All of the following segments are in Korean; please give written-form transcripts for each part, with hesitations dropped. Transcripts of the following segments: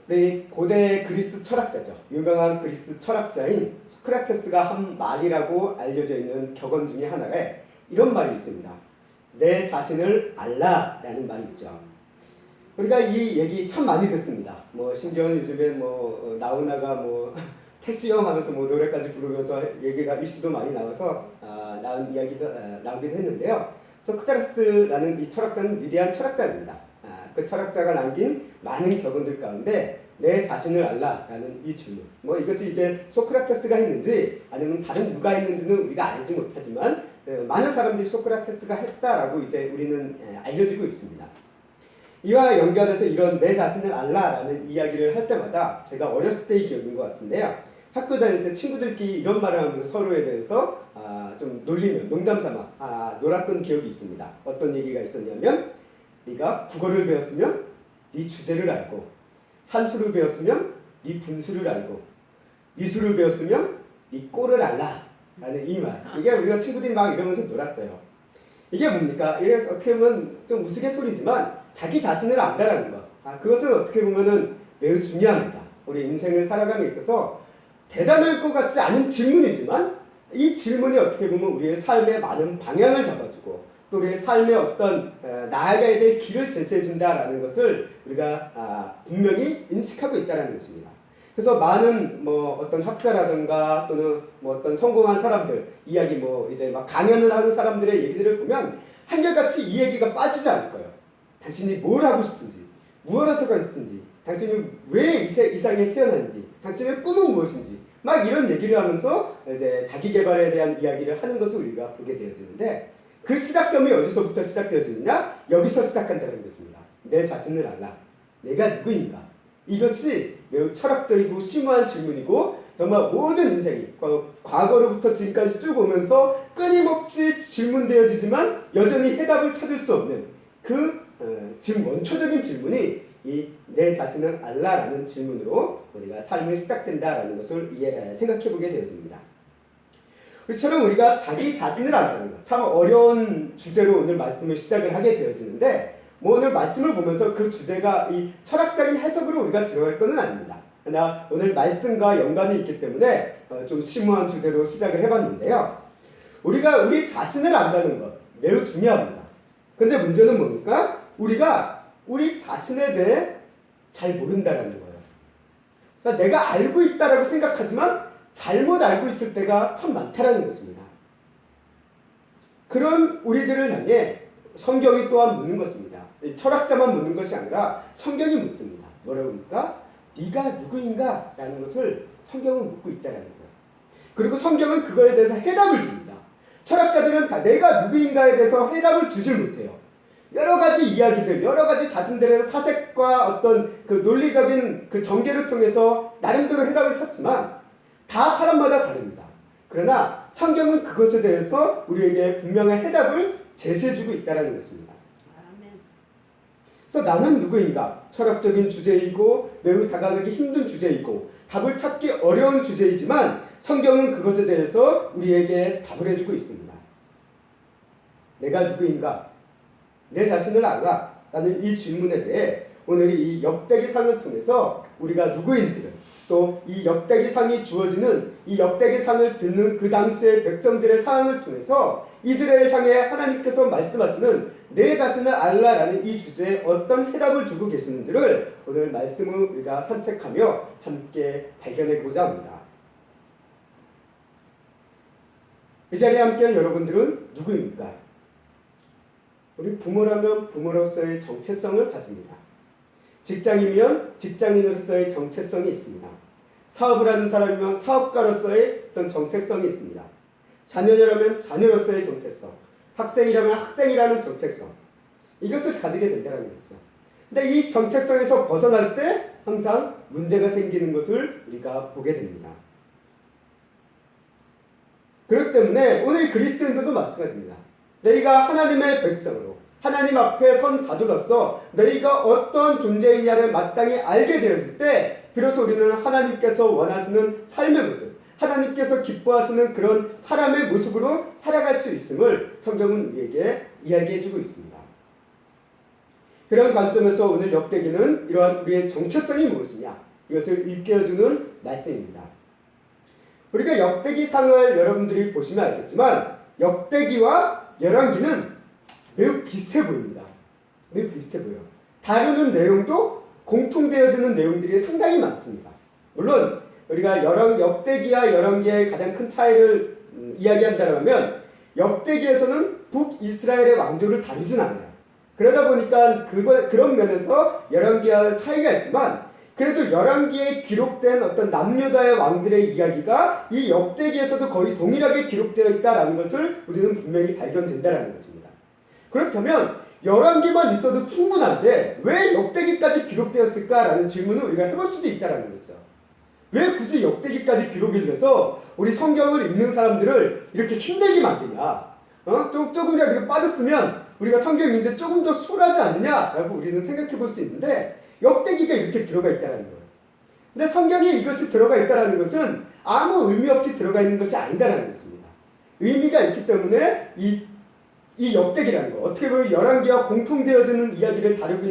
우리 고대 그리스 철학자죠. 유명한 그리스 철학자인 소크라테스가 한 말이라고 알려져 있는 격언 중에 하나에 이런 말이 있습니다. 내 자신을 알라라는 말이 있죠. 우리가 이 얘기 참 많이 듣습니다. 뭐 심지어는 요즘에 뭐 나훈아가 뭐 테스형 하면서 뭐 노래까지 부르면서 얘기가 이슈도 많이 나와서 나온 이야기도 나오기도 했는데요. 소크라테스라는 이 철학자는 위대한 철학자입니다. 그 철학자가 남긴 많은 격언들 가운데 내 자신을 알라라는 이 질문. 뭐 이것이 이제 소크라테스가 했는지 아니면 다른 누가 했는지는 우리가 알지 못하지만 많은 사람들이 소크라테스가 했다라고 이제 우리는 알려지고 있습니다. 이와 연결해서 이런 내 자신을 알라라는 이야기를 할 때마다 제가 어렸을 때의 기억인 것 같은데요. 학교 다닐 때 친구들끼리 이런 말을 하면서 서로에 대해서 좀 놀리며 농담 삼아 놀았던 기억이 있습니다. 어떤 얘기가 있었냐면 네가 국어를 배웠으면 네 주제를 알고 산수를 배웠으면 네 분수를 알고 미술을 배웠으면 네 꼴을 알라 라는 이 말. 이게 우리가 친구들이 막 이러면서 놀았어요. 이게 뭡니까? 이래서 어떻게 보면 좀 우스갯소리지만 자기 자신을 안다라는 것. 그것은 어떻게 보면은 매우 중요합니다. 우리 인생을 살아감에 있어서 대단할 것 같지 않은 질문이지만 이 질문이 어떻게 보면 우리의 삶에 많은 방향을 잡아주고 또 우리의 삶의 어떤 나아가야 될 길을 제시해준다라는 것을 우리가 분명히 인식하고 있다는 것입니다. 그래서 많은 뭐 어떤 학자라든가 또는 뭐 어떤 성공한 사람들 이야기 뭐 이제 막 강연을 하는 사람들의 얘기들을 보면 한결같이 이 얘기가 빠지지 않을 거예요. 당신이 뭘 하고 싶은지, 무엇을 하고 싶은지, 당신이 왜 이 세상에 태어났는지, 당신의 꿈은 무엇인지, 막 이런 얘기를 하면서 이제 자기 개발에 대한 이야기를 하는 것을 우리가 보게 되어지는데 그 시작점이 어디서부터 시작되어지느냐? 여기서 시작한다는 것입니다. 내 자신을 알라. 내가 누구인가? 이것이 매우 철학적이고 심오한 질문이고 정말 모든 인생이 과거로부터 지금까지 쭉 오면서 끊임없이 질문되어지지만 여전히 해답을 찾을 수 없는 그 지금 원초적인 질문이 이 내 자신을 알라라는 질문으로 우리가 삶을 시작된다라는 것을 생각해보게 되어집니다. 우리처럼 우리가 자기 자신을 안다는 것, 참 어려운 주제로 오늘 말씀을 시작을 하게 되어지는데 뭐 오늘 말씀을 보면서 그 주제가 이 철학적인 해석으로 우리가 들어갈 것은 아닙니다. 그러나 오늘 말씀과 연관이 있기 때문에 좀 심오한 주제로 시작을 해봤는데요. 우리가 우리 자신을 안다는 것 매우 중요합니다. 근데 문제는 뭡니까? 우리가 우리 자신에 대해 잘 모른다는 거예요. 그러니까 내가 알고 있다라고 생각하지만 잘못 알고 있을 때가 참 많다라는 것입니다. 그런 우리들을 향해 성경이 또한 묻는 것입니다. 철학자만 묻는 것이 아니라 성경이 묻습니다. 뭐라고 묻니까? 네가 누구인가? 라는 것을 성경은 묻고 있다는 거예요. 그리고 성경은 그거에 대해서 해답을 줍니다. 철학자들은 다 내가 누구인가에 대해서 해답을 주질 못해요. 여러 가지 이야기들, 여러 가지 자신들의 사색과 어떤 그 논리적인 그 전개를 통해서 나름대로 해답을 찾지만 다 사람마다 다릅니다. 그러나 성경은 그것에 대해서 우리에게 분명한 해답을 제시해주고 있다는 것입니다. 그래서 나는 누구인가? 철학적인 주제이고 매우 다가가기 힘든 주제이고 답을 찾기 어려운 주제이지만 성경은 그것에 대해서 우리에게 답을 해주고 있습니다. 내가 누구인가? 내 자신을 알라? 라는 이 질문에 대해 오늘 이 역대기상을 통해서 우리가 누구인지를 또 이 역대기상이 주어지는 이 역대기상을 듣는 그 당시의 백성들의 상황을 통해서 이들을 향해 하나님께서 말씀하시는 내 자신을 알라라는 이 주제에 어떤 해답을 주고 계시는지를 오늘 말씀을 우리가 산책하며 함께 발견해보자 합니다. 이 자리에 함께한 여러분들은 누구입니까? 우리 부모라면 부모로서의 정체성을 가집니다. 직장이면 직장인으로서의 정체성이 있습니다. 사업을 하는 사람이면 사업가로서의 어떤 정체성이 있습니다. 자녀라면 자녀로서의 정체성, 학생이라면 학생이라는 정체성, 이것을 가지게 된다는 거죠. 근데 이 정체성에서 벗어날 때 항상 문제가 생기는 것을 우리가 보게 됩니다. 그렇기 때문에 오늘 그리스도인들도 마찬가지입니다. 너희가 하나님의 백성으로 하나님 앞에 선 자들로서 너희가 어떤 존재이냐를 마땅히 알게 되었을 때 비로소 우리는 하나님께서 원하시는 삶의 모습, 하나님께서 기뻐하시는 그런 사람의 모습으로 살아갈 수 있음을 성경은 우리에게 이야기해주고 있습니다. 그런 관점에서 오늘 역대기는 이러한 우리의 정체성이 무엇이냐 이것을 일깨워주는 말씀입니다. 우리가 역대기상을 여러분들이 보시면 알겠지만 역대기와 열왕기는 매우 비슷해 보입니다. 매우 비슷해 보여요. 다루는 내용도 공통되어지는 내용들이 상당히 많습니다. 물론 우리가 역대기와 열왕기의 가장 큰 차이를 이야기한다면 역대기에서는 북이스라엘의 왕조를 다루진 않아요. 그러다 보니까 그런 면에서 열왕기와 차이가 있지만 그래도 열왕기에 기록된 어떤 남유다의 왕들의 이야기가 이 역대기에서도 거의 동일하게 기록되어 있다는 것을 우리는 분명히 발견된다는 것입니다. 그렇다면 열왕기만 있어도 충분한데 왜 역대기까지 기록되었을까라는 질문을 우리가 해볼 수도 있다는 거죠. 왜 굳이 역대기까지 기록을 해서 우리 성경을 읽는 사람들을 이렇게 힘들게 만드냐? 조금이라도 빠졌으면 우리가 성경 읽는데 조금 더 수월하지 않느냐라고 우리는 생각해 볼 수 있는데 역대기가 이렇게 들어가 있다는 거예요. 근데 성경에 이것이 들어가 있다는 것은 아무 의미 없이 들어가 있는 것이 아니다라는 것입니다. 의미가 있기 때문에 이 역대기라는 거, 어떻게 보면 열왕기와 공통되어지는 이야기를 다루고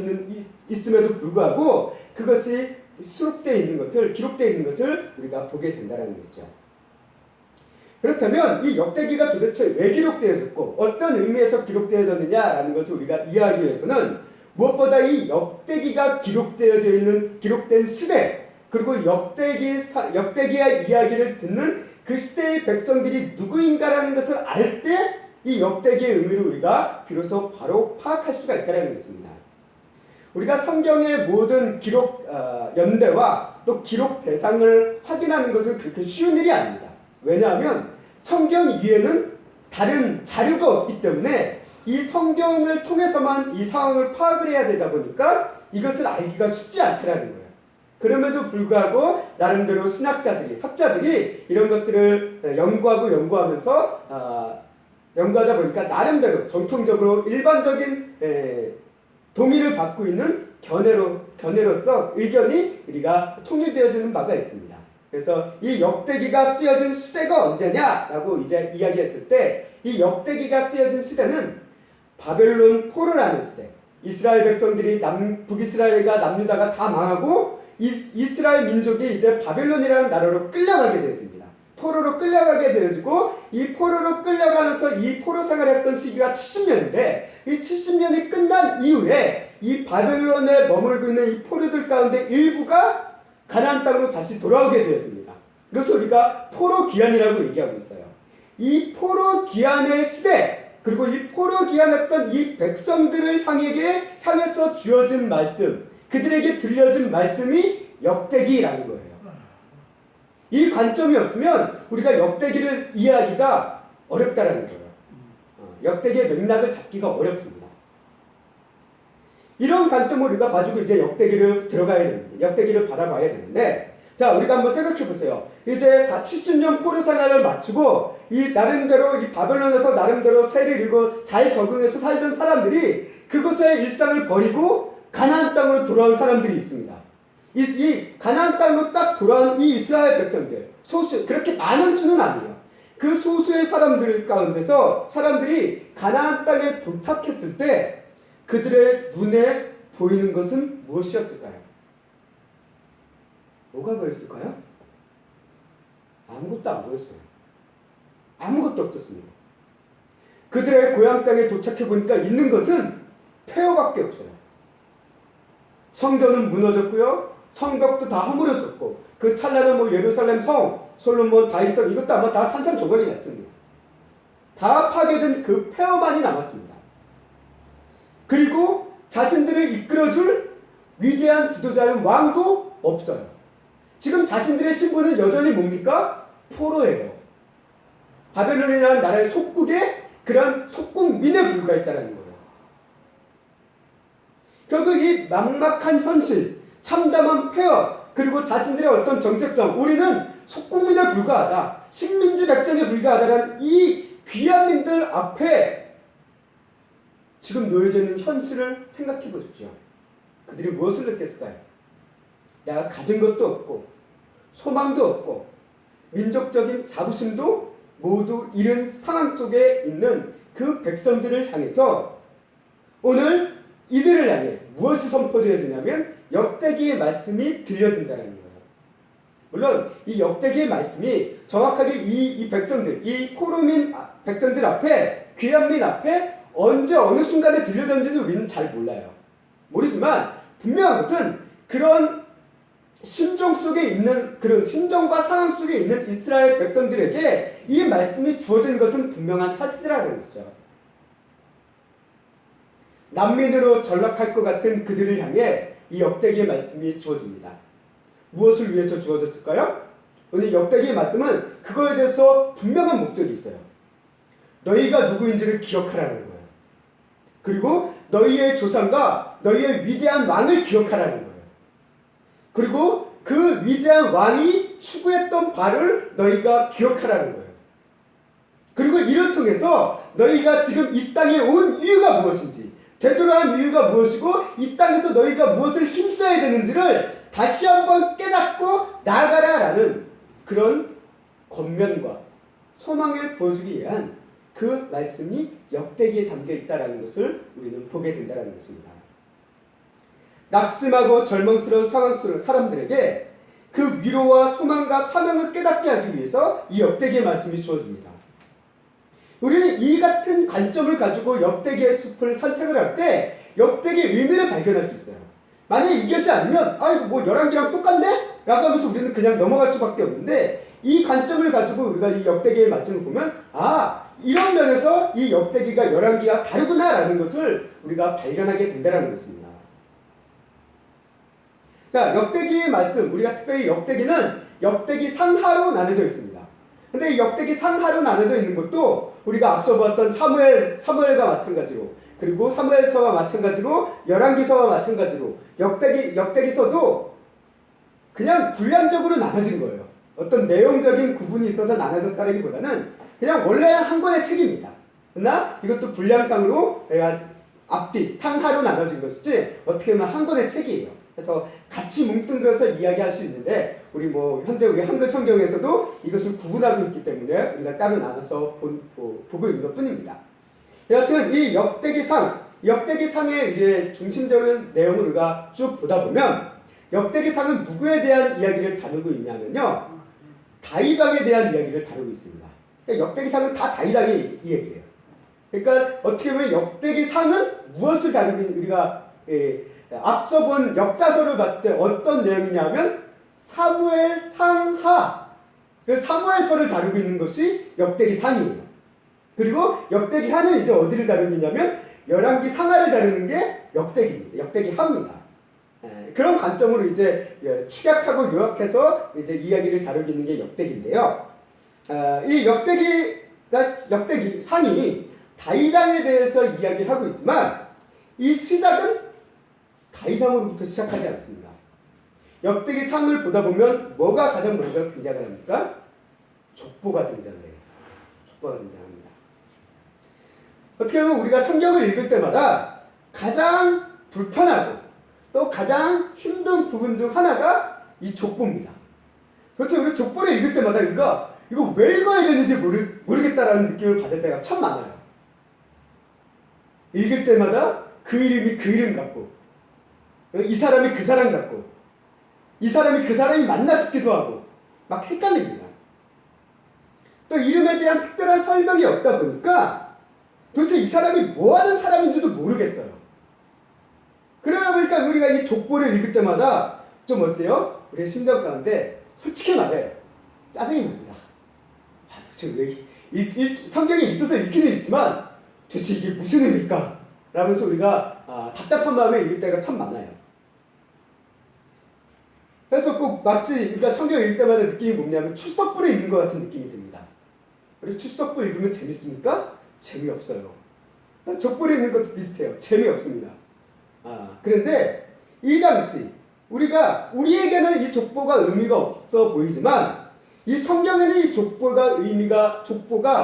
있음에도 불구하고 그것이 수록되어 있는 것을, 기록되어 있는 것을 우리가 보게 된다는 거죠. 그렇다면 이 역대기가 도대체 왜 기록되어졌고 어떤 의미에서 기록되어졌느냐라는 것을 우리가 이해하기 위해서는 무엇보다 이 역대기가 기록된 시대, 그리고 역대기의 이야기를 듣는 그 시대의 백성들이 누구인가라는 것을 알 때 이 역대기의 의미를 우리가 비로소 바로 파악할 수가 있다는 것입니다. 우리가 성경의 모든 기록 연대와 또 기록 대상을 확인하는 것은 그렇게 쉬운 일이 아닙니다. 왜냐하면 성경 위에는 다른 자료가 없기 때문에 이 성경을 통해서만 이 상황을 파악을 해야 되다 보니까 이것을 알기가 쉽지 않다라는 거예요. 그럼에도 불구하고 나름대로 신학자들이, 학자들이 이런 것들을 연구하면서 연구하다 보니까 나름대로 정통적으로 일반적인 동의를 받고 있는 견해로서 의견이 우리가 통일되어지는 바가 있습니다. 그래서 이 역대기가 쓰여진 시대가 언제냐라고 이제 이야기했을 때 이 역대기가 쓰여진 시대는 바벨론 포로라는 시대, 이스라엘 백성들이 북이스라엘과 남유다가 다 망하고 이스라엘 민족이 이제 바벨론이라는 나라로 끌려가게 되었습니다. 포로로 끌려가게 되어지고 이 포로로 끌려가면서 이 포로 생활했던 시기가 70년인데 이 70년이 끝난 이후에 이 바벨론에 머물고 있는 이 포로들 가운데 일부가 가나안 땅으로 다시 돌아오게 되었습니다. 그것을 우리가 포로 기한이라고 얘기하고 있어요. 이 포로 기한의 시대, 그리고 이 포로 기한했던 이 백성들을 향해서 주어진 말씀, 그들에게 들려진 말씀이 역대기라는 거예요. 이 관점이 없으면 우리가 역대기를 이해하기가 어렵다라는 거예요. 역대기의 맥락을 잡기가 어렵습니다. 이런 관점을 우리가 가지고 이제 역대기를 들어가야 됩니다. 역대기를 바라봐야 되는데, 자, 우리가 한번 생각해 보세요. 이제 70년 포로 생활을 마치고 이 바벨론에서 나름대로 세를 이루고 잘 적응해서 살던 사람들이 그곳의 일상을 버리고 가나안 땅으로 돌아온 사람들이 있습니다. 이 가나안 땅으로 딱 돌아온 이 이스라엘 백성들, 그렇게 많은 수는 아니에요. 그 소수의 사람들 가운데서 사람들이 가나안 땅에 도착했을 때 그들의 눈에 보이는 것은 무엇이었을까요? 뭐가 보였을까요? 아무것도 안 보였어요. 아무것도 없었습니다. 그들의 고향 땅에 도착해 보니까 있는 것은 폐허밖에 없어요. 성전은 무너졌고요. 성벽도 다 허물어졌고 그 찰나는 예루살렘 성, 솔로몬, 다윗성 이것도 아마 다 산산조각이 났습니다. 다 파괴된 그 폐허만이 남았습니다. 그리고 자신들을 이끌어줄 위대한 지도자의 왕도 없어요. 지금 자신들의 신분은 여전히 뭡니까? 포로예요. 바벨론이라는 나라의 속국의 그런 속국민에 불과했다는 거예요. 결국 이 막막한 현실, 참담한 폐허, 그리고 자신들의 어떤 정체성, 우리는 속국민에 불과하다, 식민지 백성에 불과하다라는 이 귀한민들 앞에 지금 놓여져 있는 현실을 생각해 보십시오. 그들이 무엇을 느꼈을까요? 내가 가진 것도 없고 소망도 없고 민족적인 자부심도 모두 잃은 상황 속에 있는 그 백성들을 향해서 오늘 이들을 향해 무엇이 선포되어지냐면 역대기의 말씀이 들려진다는 거예요. 물론 이 역대기의 말씀이 정확하게 이 백성들, 이 코르민 백성들 앞에, 귀한민 앞에 언제 어느 순간에 들려졌는지도 우리는 잘 몰라요. 모르지만 분명한 것은 그런 심정 속에 있는, 그런 심정과 상황 속에 있는 이스라엘 백성들에게 이 말씀이 주어진 것은 분명한 사실이라는 거죠. 난민으로 전락할 것 같은 그들을 향해 이 역대기의 말씀이 주어집니다. 무엇을 위해서 주어졌을까요? 오늘 역대기의 말씀은 그거에 대해서 분명한 목적이 있어요. 너희가 누구인지를 기억하라는 거예요. 그리고 너희의 조상과 너희의 위대한 왕을 기억하라는 거예요. 그리고 그 위대한 왕이 추구했던 바를 너희가 기억하라는 거예요. 그리고 이를 통해서 너희가 지금 이 땅에 온 이유가 무엇인지, 되돌아온 이유가 무엇이고 이 땅에서 너희가 무엇을 힘써야 되는지를 다시 한번 깨닫고 나아가라라는 그런 권면과 소망을 보여주기 위한 그 말씀이 역대기에 담겨 있다는 것을 우리는 보게 된다는 것입니다. 낙심하고 절망스러운 상황 속의 사람들에게 그 위로와 소망과 사명을 깨닫게 하기 위해서 이 역대기의 말씀이 주어집니다. 우리는 이 같은 관점을 가지고 역대기의 숲을 산책을 할 때 역대기의 의미를 발견할 수 있어요. 만약에 이것이 아니면 뭐 열왕기랑 똑같네? 라고 하면서 우리는 그냥 넘어갈 수밖에 없는데, 이 관점을 가지고 우리가 이 역대기의 말씀을 보면 이런 면에서 이 역대기가 열왕기와 다르구나 라는 것을 우리가 발견하게 된다는 것입니다. 그러니까 역대기의 말씀, 우리가 특별히 역대기는 역대기 상하로 나눠져 있습니다. 근데 이 역대기 상하로 나눠져 있는 것도 우리가 앞서 보았던 사무엘과 마찬가지로, 그리고 사무엘서와 마찬가지로, 열왕기서와 마찬가지로 역대기서도 그냥 분량적으로 나눠진 거예요. 어떤 내용적인 구분이 있어서 나눠졌다기보다는 그냥 원래 한 권의 책입니다. 그러나 이것도 분량상으로 앞뒤 상하로 나눠진 것이지 어떻게 보면 한 권의 책이에요. 그래서 같이 뭉뚱그려서 이야기할 수 있는데, 현재 우리 한글 성경에서도 이것을 구분하고 있기 때문에 우리가 따로 나눠서 보고 있는 것 뿐입니다. 여하튼 이 역대기상의 이제 중심적인 내용을 우리가 쭉 보다 보면, 역대기상은 누구에 대한 이야기를 다루고 있냐면요, 다윗 왕에 대한 이야기를 다루고 있습니다. 그러니까 역대기상은 다 다윗 왕의 이야기예요. 그러니까 어떻게 보면 역대기상은 무엇을 다루고, 우리가 앞서 본 역사서를 봤을 때 어떤 내용이냐면 사무엘상하, 사무엘서를 다루고 있는 것이 역대기상이에요. 그리고 역대기하는 이제 어디를 다루고 있냐면 열왕기 상하를 다루는 게 역대기입니다. 역대기하입니다. 그런 관점으로 이제 축약하고 요약해서 이제 이야기를 다루고 있는 게 역대기인데요. 이 역대기상이 다윗 왕에 대해서 이야기를 하고 있지만 이 시작은 다윗 왕으로부터 시작하지 않습니다. 역대기상을 보다 보면 뭐가 가장 먼저 등장을 합니까? 족보가 등장을 해요. 족보가 등장합니다. 어떻게 보면 우리가 성경을 읽을 때마다 가장 불편하고 또 가장 힘든 부분 중 하나가 이 족보입니다. 도대체 우리 족보를 읽을 때마다 이거 왜 읽어야 되는지 모르겠다라는 느낌을 받을 때가 참 많아요. 읽을 때마다 그 이름이 그 이름 같고, 이 사람이 그 사람 같고, 이 사람이 그 사람이 맞나 싶기도 하고 막 헷갈립니다. 또 이름에 대한 특별한 설명이 없다 보니까 도대체 이 사람이 뭐하는 사람인지도 모르겠어요. 그러다 보니까 우리가 이 족보를 읽을 때마다 좀 어때요? 우리의 심정 가운데 솔직히 말해 짜증이 납니다. 도대체 왜 성경에 있어서 읽기는 읽지만 도대체 이게 무슨 의미일까? 라면서 우리가 답답한 마음에 읽을 때가 참 많아요. 그래서 꼭 마치 그러니까 성경을 읽을 때마다 느낌이 뭐냐면 출석부를 읽는 것 같은 느낌이 듭니다. 우리 출석부 읽으면 재밌습니까? 재미없어요. 족보를 읽는 것도 비슷해요. 재미없습니다. 그런데 이 당시 우리에게는 이 족보가 의미가 없어 보이지만 이 성경에는 이 족보가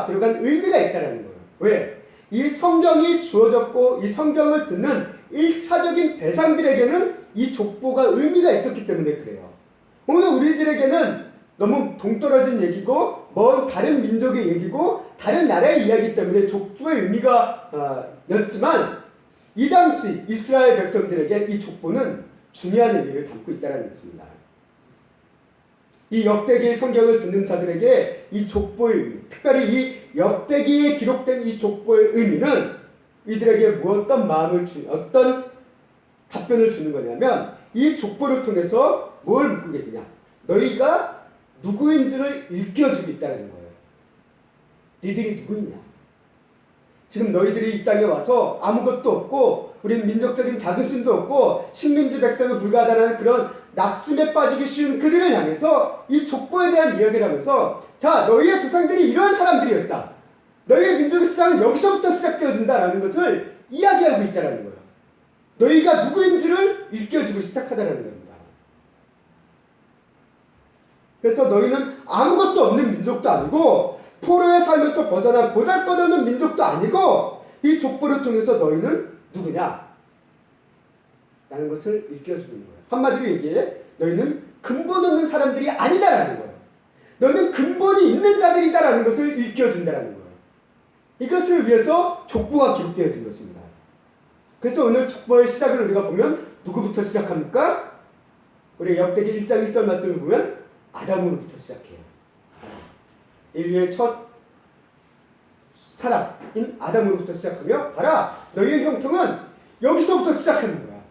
들어간 의미가 있다는 거예요. 왜? 이 성경이 주어졌고 이 성경을 듣는 1차적인 대상들에게는 이 족보가 의미가 있었기 때문에 그래요. 오늘 우리들에게는 너무 동떨어진 얘기고 먼 다른 민족의 얘기고 다른 나라의 이야기 때문에 족보의 의미가 였지만 이 당시 이스라엘 백성들에게 이 족보는 중요한 의미를 담고 있다는 것입니다. 이 역대기 성경을 듣는 자들에게 이 족보의 의미, 특별히 이 역대기에 기록된 이 족보의 의미는 이들에게 어떤 어떤 답변을 주는 거냐면, 이 족보를 통해서 뭘 묻겠느냐? 너희가 누구인지를 일깨워주겠다는 거예요. 니들이 누구냐? 지금 너희들이 이 땅에 와서 아무것도 없고, 우리는 민족적인 자긍심도 없고, 식민지 백성에 불과하다는 그런 낙심에 빠지기 쉬운 그들을 향해서 이 족보에 대한 이야기를 하면서, 자, 너희의 조상들이 이런 사람들이었다. 너희의 민족의 시작은 여기서부터 시작되어진다라는 것을 이야기하고 있다는 거예요. 너희가 누구인지를 일깨워주고 시작하다는 겁니다. 그래서 너희는 아무것도 없는 민족도 아니고, 포로에 살면서 벗어난 보잘것없는 민족도 아니고, 이 족보를 통해서 너희는 누구냐? 라는 것을 일깨워주는 거예요. 한마디로 얘기해, 너희는 근본 없는 사람들이 아니다라는 거예요. 너희는 근본이 있는 자들이다라는 것을 일깨워준다라는 거예요. 이것을 위해서 족보가 기록되어진 것입니다. 그래서 오늘 족보의 시작을 우리가 보면 누구부터 시작합니까? 우리 역대기 1장 1절 말씀을 보면 아담으로부터 시작해요. 인류의 첫 사람인 아담으로부터 시작하며, 봐라, 너희의 형통은 여기서부터 시작하는 거야.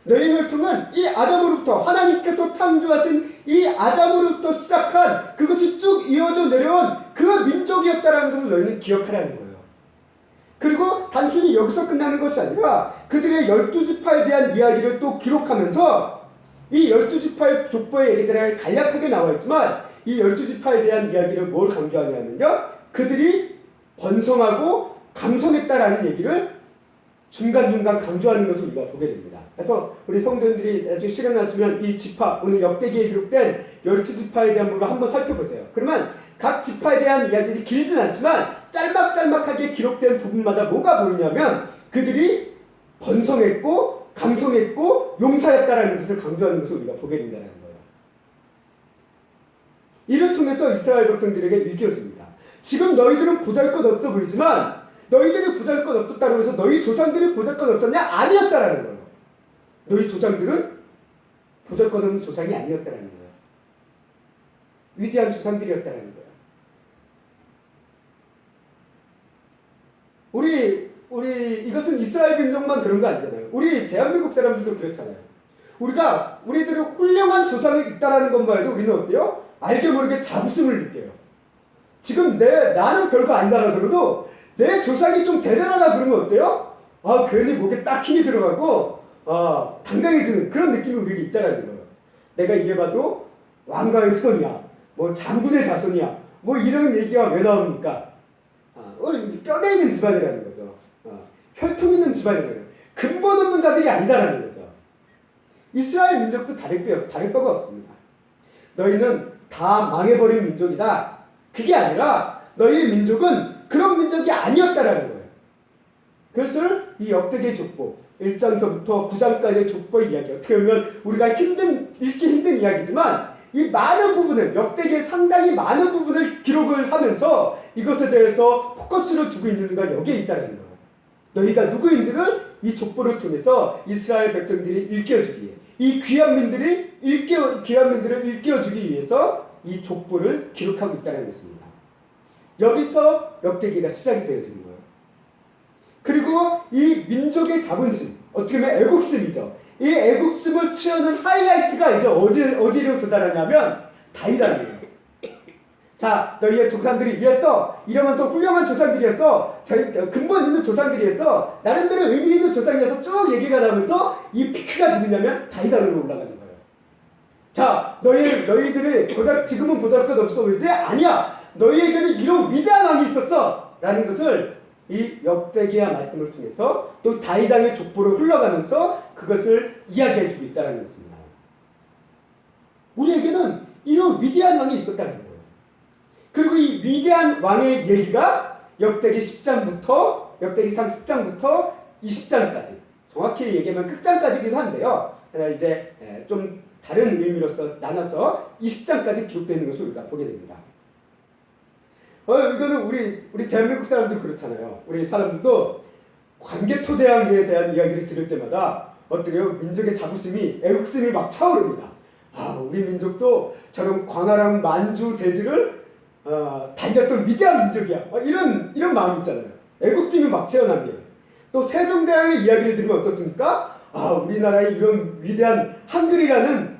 너희의 혈통은 이 아담으로부터, 하나님께서 창조하신 이 아담으로부터 시작한 그것이 쭉 이어져 내려온 그 민족이었다라는 것을 너희는 기억하라는 거예요. 그리고 단순히 여기서 끝나는 것이 아니라 그들의 12지파에 대한 이야기를 또 기록하면서, 이 12지파의 족보의 얘기들이 간략하게 나와 있지만 이 12지파에 대한 이야기를 뭘 강조하냐면요, 그들이 번성하고 강성했다라는 얘기를 중간중간 강조하는 것을 우리가 보게 됩니다. 그래서 우리 성도님들이 나중에 시간 나시면 이 지파, 오늘 역대기에 기록된 12지파에 대한 부분을 한번 살펴보세요. 그러면 각 지파에 대한 이야기들이 길진 않지만 짤막짤막하게 기록된 부분마다 뭐가 보이냐면, 그들이 번성했고 강성했고 용사였다라는 것을 강조하는 것을 우리가 보게 된다는 거예요. 이를 통해서 이스라엘 백성들에게 일깨워줍니다. 지금 너희들은 보잘것없어 보이지만, 너희들이 보잘것없었다고 해서 너희 조상들이 보잘것없었냐? 아니었다라는 거예요. 너희 조상들은 보잘것없는 조상이 아니었다라는 거예요. 위대한 조상들이었다라는 거예요. 우리 이것은 이스라엘 민족만 그런 거 아니잖아요. 우리 대한민국 사람들도 그렇잖아요. 우리들이 훌륭한 조상이 있다라는 것만 해도 우리는 어때요? 알게 모르게 자부심을 느껴요. 지금 나는 별거 아니다라 그러도 내 조상이 좀 대단하다 그러면 어때요? 괜히 목에 딱 힘이 들어가고 당당해지는 그런 느낌이 우리에게 있다라는 거예요. 내가 이게 봐도 왕가의 후손이야, 뭐 장군의 자손이야, 뭐 이런 얘기가 왜 나옵니까? 우리 뼈대 있는 집안이라는 거죠. 혈통 있는 집안이라는 거예요. 근본 없는 자들이 아니다라는 거죠. 이스라엘 민족도 다를 바가 없습니다. 너희는 다 망해버린 민족이다. 그게 아니라 너희의 민족은 그런 민족이 아니었다라는 거예요. 그것을 이 역대기의 족보 1장서부터 9장까지의 족보의 이야기, 어떻게 보면 우리가 읽기 힘든 이야기지만 이 많은 부분을, 역대기의 상당히 많은 부분을 기록을 하면서 이것에 대해서 포커스를 두고 있는 건 여기에 있다는 거예요. 너희가 누구인지를 이 족보를 통해서 이스라엘 백성들이 일깨워주기 위해, 이 귀한 민들을 일깨워주기 위해서 이 족보를 기록하고 있다는 것입니다. 여기서 역대기가 시작이 되어지는 거예요. 그리고 이 민족의 자존심, 어떻게 보면 애국심이죠. 이 애국심을 취하는 하이라이트가 이제 어디로 도달하냐면 다윗이에요. 자, 너희의 조상들이 이랬어, 이러면서 훌륭한 조상들이었어, 근본 있는 조상들이었어, 나름대로 의미 있는 조상이어서 쭉 얘기가 나오면서 이 피크가 누구냐면 다윗으로 올라가는 거예요. 자, 너희들이 지금은 보잘것없어 보이지? 아니야, 너희에게는 이런 위대한 왕이 있었어 라는 것을 이 역대기의 말씀을 통해서 또 다윗 왕의 족보를 흘러가면서 그것을 이야기해주고 있다는 것입니다. 우리에게는 이런 위대한 왕이 있었다는 거예요. 그리고 이 위대한 왕의 얘기가 역대기 10장부터 역대기상 10장부터 20장까지, 정확히 얘기하면 끝장까지기도 한데요, 이제 좀 다른 의미로서 나눠서 20장까지 기록되어 있는 것을 우리가 보게 됩니다. 이거는 우리 대한민국 사람들 그렇잖아요. 우리 사람들도 관개토대왕에 대한 이야기를 들을 때마다 어떻게요? 민족의 자부심이, 애국심이 막 차오릅니다. 우리 민족도 저런 광활한 만주 대지를 달렸던 위대한 민족이야. 이런 마음 있잖아요. 애국심이 막 채어납니다. 또 세종대왕의 이야기를 들으면 어떻습니까? 우리나라에 이런 위대한 한글이라는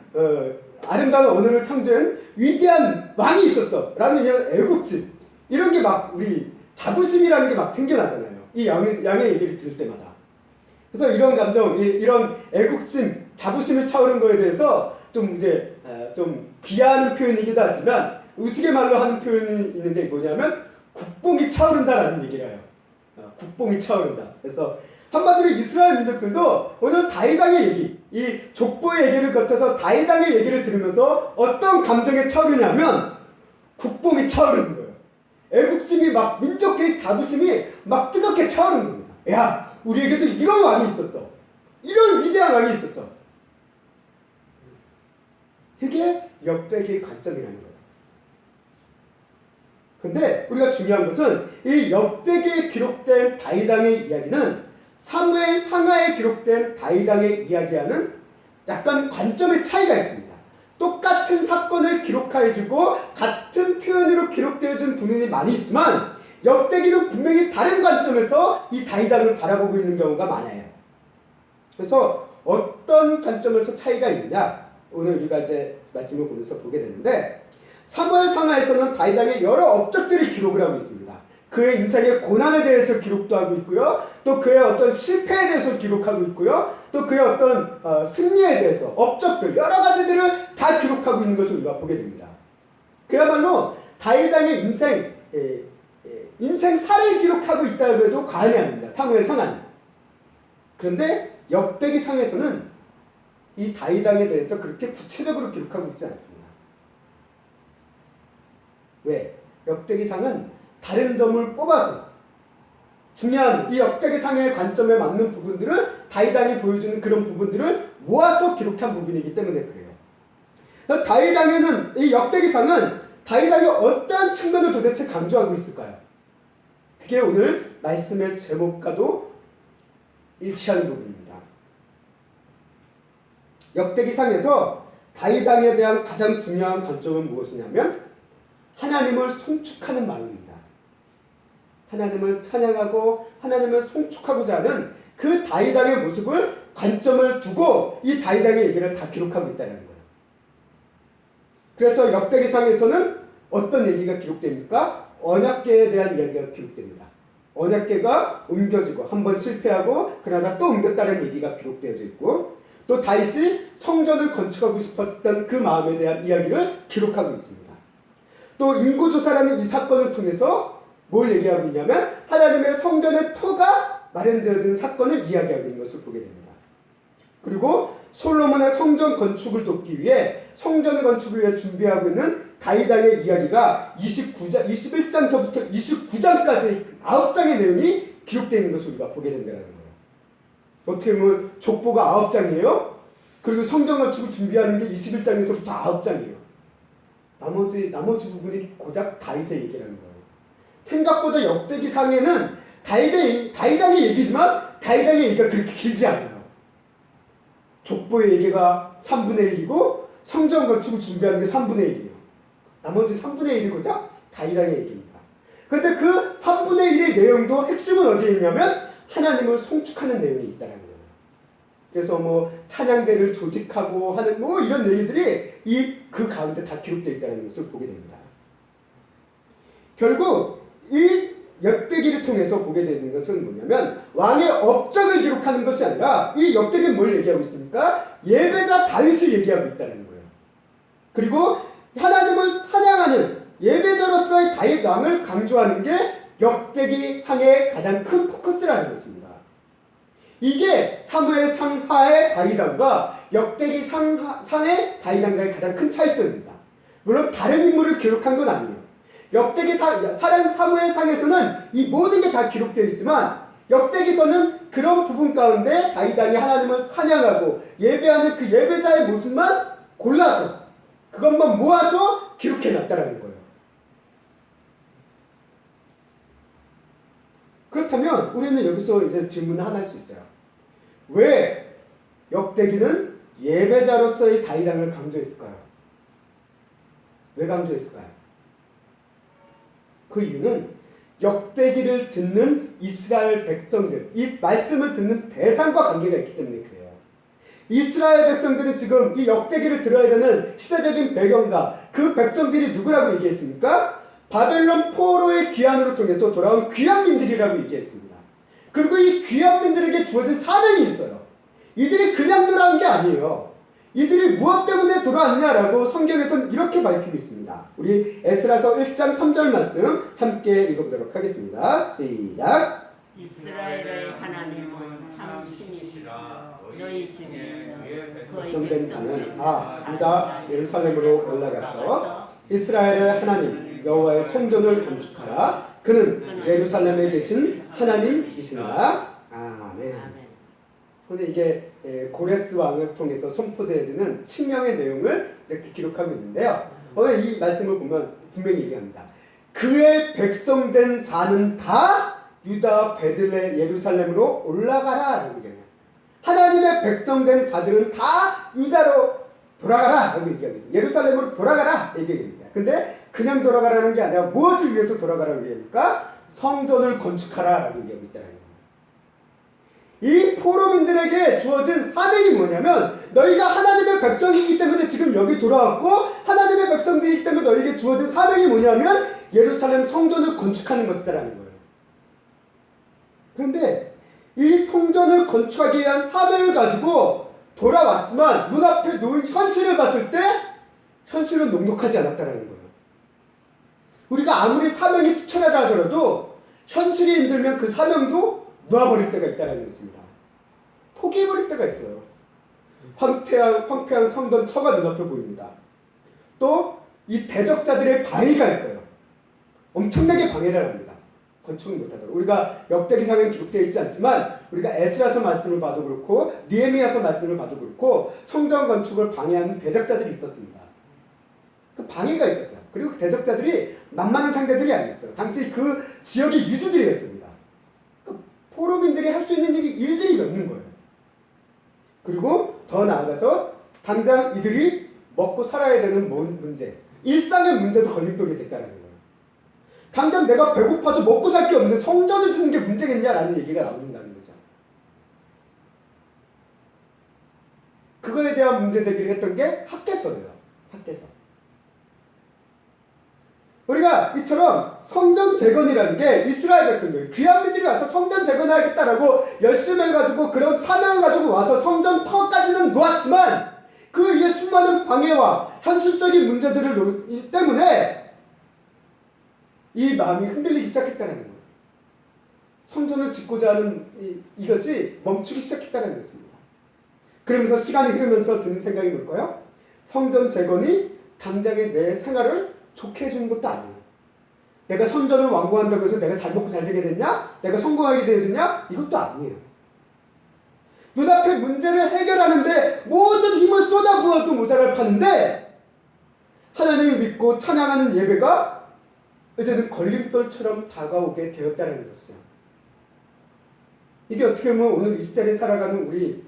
아름다운 언어를 창조한 위대한 왕이 있었어 라는 이런 애국심, 이런 게 막 우리 자부심이라는 게 막 생겨나잖아요. 이 양의 얘기를 들을 때마다. 그래서 이런 감정, 이런 애국심, 자부심을 차오른 거에 대해서 좀 이제 좀 비하하는 표현이기도 하지만 우스갯말로 하는 표현이 있는데 뭐냐면 국뽕이 차오른다라는 얘기를 해요. 국뽕이 차오른다. 그래서 한마디로 이스라엘 민족들도 오늘 다윗왕의 얘기, 이 족보의 얘기를 거쳐서 다윗왕의 얘기를 들으면서 어떤 감정이 차오르냐면 국뽕이 차오르는 거예요. 애국심이 막, 민족의 자부심이 막 뜨겁게 차오르는 겁니다. 야, 우리에게도 이런 왕이 있었어. 이런 위대한 왕이 있었어. 이게 역대기의 관점이라는 거예요. 근데 우리가 중요한 것은 이 역대기에 기록된 다윗왕의 이야기는 사무엘 상하에 기록된 다윗왕의 이야기와는 약간 관점의 차이가 있습니다. 똑같은 사건을 기록해주고 같은 표현으로 기록되어준 부분이 많이 있지만 역대기는 분명히 다른 관점에서 이 다윗왕을 바라보고 있는 경우가 많아요. 그래서 어떤 관점에서 차이가 있느냐, 오늘 우리가 이제 말씀을 보면서 보게 되는데, 사무엘 상하에서는 다윗왕의 여러 업적들을 기록을 하고 있습니다. 그의 인생의 고난에 대해서 기록도 하고 있고요, 또 그의 어떤 실패에 대해서 기록하고 있고요, 또 그의 어떤 승리에 대해서 업적들, 여러 가지들을 다 기록하고 있는 것을 우리가 보게 됩니다. 그야말로 다윗왕의 인생사를 기록하고 있다고 해도 과언이 아닙니다. 사무엘 상하는. 그런데 역대기상에서는 이 다윗왕에 대해서 그렇게 구체적으로 기록하고 있지 않습니다. 왜? 역대기상은 다른 점을 뽑아서 중요한 이 역대기상의 관점에 맞는 부분들을, 다윗왕이 보여주는 그런 부분들을 모아서 기록한 부분이기 때문에 그래요. 다윗왕에는, 이 역대기상은 다윗왕이 어떠한 측면을 도대체 강조하고 있을까요? 그게 오늘 말씀의 제목과도 일치하는 부분입니다. 역대기상에서 다윗왕에 대한 가장 중요한 관점은 무엇이냐면 하나님을 송축하는 마음입니다. 하나님을 찬양하고 하나님을 송축하고자 하는 그 다윗왕의 모습을 관점을 두고 이 다윗왕의 얘기를 다 기록하고 있다는 거예요. 그래서 역대기상에서는 어떤 얘기가 기록됩니까? 언약궤에 대한 이야기가 기록됩니다. 언약궤가 옮겨지고 한번 실패하고 그러나 또 옮겼다는 얘기가 기록되어져 있고, 또 다윗이 성전을 건축하고 싶었던 그 마음에 대한 이야기를 기록하고 있습니다. 또 인구조사라는 이 사건을 통해서 뭘 얘기하고 있냐면 하나님의 성전의 터가 마련되어진 사건을 이야기하고 있는 것을 보게 됩니다. 그리고 솔로몬의 성전 건축을 돕기 위해 성전 건축을 위해 준비하고 있는 다윗왕의 이야기가 21장서부터 29장까지 9장의 내용이 기록되어 있는 것을 우리가 보게 된다는 거예요. 어떻게 보면 족보가 9장이에요. 그리고 성전 건축을 준비하는 게 21장에서부터 9장이에요. 나머지 부분이 고작 다윗의 얘기라는 거예요. 생각보다 역대기상에는 다윗왕의 얘기지만 다윗왕의 얘기가 그렇게 길지 않아요. 족보의 얘기가 3분의 1이고 성전 건축을 준비하는 게 3분의 1이에요. 나머지 3분의 1이 고작 다윗왕의 얘기입니다. 그런데 그 3분의 1의 내용도 핵심은 어디에 있냐면 하나님을 송축하는 내용이 있다는 거예요. 그래서 뭐 찬양대를 조직하고 하는 뭐 이런 얘기들이 그 가운데 다 기록되어 있다는 것을 보게 됩니다. 결국 이 역대기를 통해서 보게 되는 것은 뭐냐면 왕의 업적을 기록하는 것이 아니라 이 역대기는 뭘 얘기하고 있습니까? 예배자 다윗을 얘기하고 있다는 거예요. 그리고 하나님을 찬양하는 예배자로서의 다윗 왕을 강조하는 게 역대기 상의 가장 큰 포커스라는 것입니다. 이게 사무엘 상하의 다윗왕과 역대기 상의 다윗왕과의 가장 큰 차이점입니다. 물론 다른 인물을 기록한 건 아니에요. 역대기 사무엘 상에서는 이 모든 게 다 기록되어 있지만 역대기서는 그런 부분 가운데 다윗왕이 하나님을 찬양하고 예배하는 그 예배자의 모습만 골라서 그것만 모아서 기록해 놨다는 거예요. 그렇다면 우리는 여기서 이제 질문을 하나 할 수 있어요. 왜 역대기는 예배자로서의 다윗왕을 강조했을까요? 왜 강조했을까요? 그 이유는 역대기를 듣는 이스라엘 백성들, 이 말씀을 듣는 대상과 관계가 있기 때문에 그래요. 이스라엘 백성들은 지금 이 역대기를 들어야 되는 시대적인 배경과 그 백성들이 누구라고 얘기했습니까? 바벨론 포로의 귀환으로 통해서 돌아온 귀환민들이라고 얘기했습니다. 그리고 이 귀환민들에게 주어진 사명이 있어요. 이들이 그냥 돌아온 게 아니에요. 이들이 무엇 때문에 돌아왔냐라고 성경에서는 이렇게 밝히고 있습니다. 우리 에스라서 1장 3절 말씀 함께 읽어보도록 하겠습니다. 시작. 이스라엘의 하나님은 참 신이시라. 너희 중에 걱정된 자는 다 유다 예루살렘으로 올라가서 이스라엘의 하나님 여호와의 성전을 건축하라. 그는 예루살렘에 계신 하나님이시니라. 아멘. 근데 이게 고레스 왕을 통해서 선포되어지는 칙령의 내용을 이렇게 기록하고 있는데요. 오늘 이 말씀을 보면 분명히 얘기합니다. 그의 백성된 자는 다 유다 베들레 예루살렘으로 올라가라. 얘기해요. 하나님의 백성된 자들은 다 유다로 돌아가라 라고 얘기합니다. 예루살렘으로 돌아가라 얘기합니다. 근데 그냥 돌아가라는 게 아니라 무엇을 위해서 돌아가라고 얘기합니까? 성전을 건축하라 라고 얘기하고 있다는 거예요. 이 포로민들에게 주어진 사명이 뭐냐면 너희가 하나님의 백성이기 때문에 지금 여기 돌아왔고 하나님의 백성들이기 때문에 너희에게 주어진 사명이 뭐냐면 예루살렘 성전을 건축하는 것이다라는 거예요. 그런데 이 성전을 건축하기 위한 사명을 가지고 돌아왔지만 눈앞에 놓인 현실을 봤을 때 현실은 녹록하지 않았다는 거예요. 우리가 아무리 사명이 투철하다 하더라도 현실이 힘들면 그 사명도 놓아버릴 때가 있다는 것입니다. 포기해버릴 때가 있어요. 황폐한 성전처가 눈앞에 보입니다. 또 이 대적자들의 방해가 있어요. 엄청나게 방해를 합니다. 건축을 못하도록. 우리가 역대기상에 기록되어 있지 않지만 우리가 에스라서 말씀을 봐도 그렇고 느헤미야서 말씀을 봐도 그렇고 성전 건축을 방해하는 대적자들이 있었습니다. 그 방해가 있었죠. 그리고 그 대적자들이 만만한 상대들이 아니었어요. 당시 그 지역의 유지들이었습니다. 포로민들이 할 수 있는 일들이 없는 거예요. 그리고 더 나아가서 당장 이들이 먹고 살아야 되는 문제, 일상의 문제도 걸림돌이 됐다는 거예요. 당장 내가 배고파서 먹고 살 게 없는데 성전을 짓는 게 문제겠냐라는 얘기가 나온다는 거죠. 그거에 대한 문제 제기를 했던 게 학개서예요. 학개서. 우리가 이처럼 성전 재건이라는 게 이스라엘 백성들, 귀환민들이 와서 성전 재건하겠다라고 열심히 해가지고 그런 사명을 가지고 와서 성전 터까지는 놓았지만 그 위에 수많은 방해와 현실적인 문제들을 때문에 이 마음이 흔들리기 시작했다는 거예요. 성전을 짓고자 하는 이것이 멈추기 시작했다는 것입니다. 그러면서 시간이 흐르면서 드는 생각이 뭘까요? 성전 재건이 당장의 내 생활을 좋게 해주는 것도 아니에요. 내가 성전을 완공한다고 해서 내가 잘 먹고 잘 살게 됐냐? 내가 성공하게 되어졌냐? 이것도 아니에요. 눈앞의 문제를 해결하는데 모든 힘을 쏟아부어도 모자랄 파는데 하나님을 믿고 찬양하는 예배가 이제는 걸림돌처럼 다가오게 되었다는 것이죠. 이게 어떻게 보면 오늘 이 시대를 살아가는 우리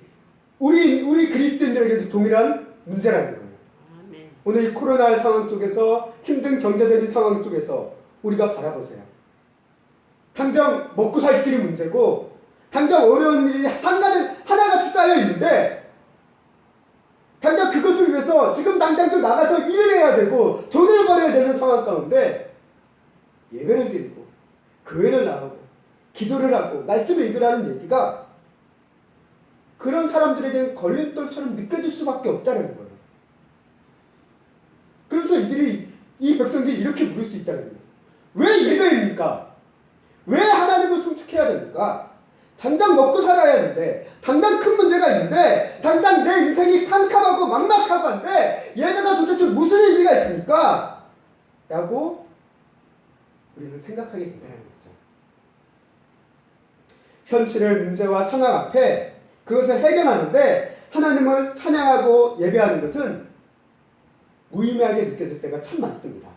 그리스도인들에게도 동일한 문제라는 거예요. 오늘 이 코로나 상황 속에서 힘든 경제적인 상황 속에서 우리가 바라보세요. 당장 먹고 살 길이 문제고 당장 어려운 일이 하나같이 쌓여 있는데 당장 그것을 위해서 지금 당장도 나가서 일을 해야 되고 돈을 벌어야 되는 상황 가운데 예배를 드리고 교회를 나가고 기도를 하고 말씀을 읽으라는 얘기가 그런 사람들에게는 걸림돌처럼 느껴질 수밖에 없다는 거예요. 그래서 이 백성들이 이렇게 물을 수 있다는 거예요. 왜 예배입니까? 왜 하나님을 송축해야 됩니까? 당장 먹고 살아야 하는데 당장 큰 문제가 있는데 당장 내 인생이 캄캄하고 막막하고 한데 예배가 도대체 무슨 의미가 있습니까? 라고 우리는 생각하게 된다는 거죠. 현실의 문제와 상황 앞에 그것을 해결하는데 하나님을 찬양하고 예배하는 것은 무의미하게 느껴질 때가 참 많습니다.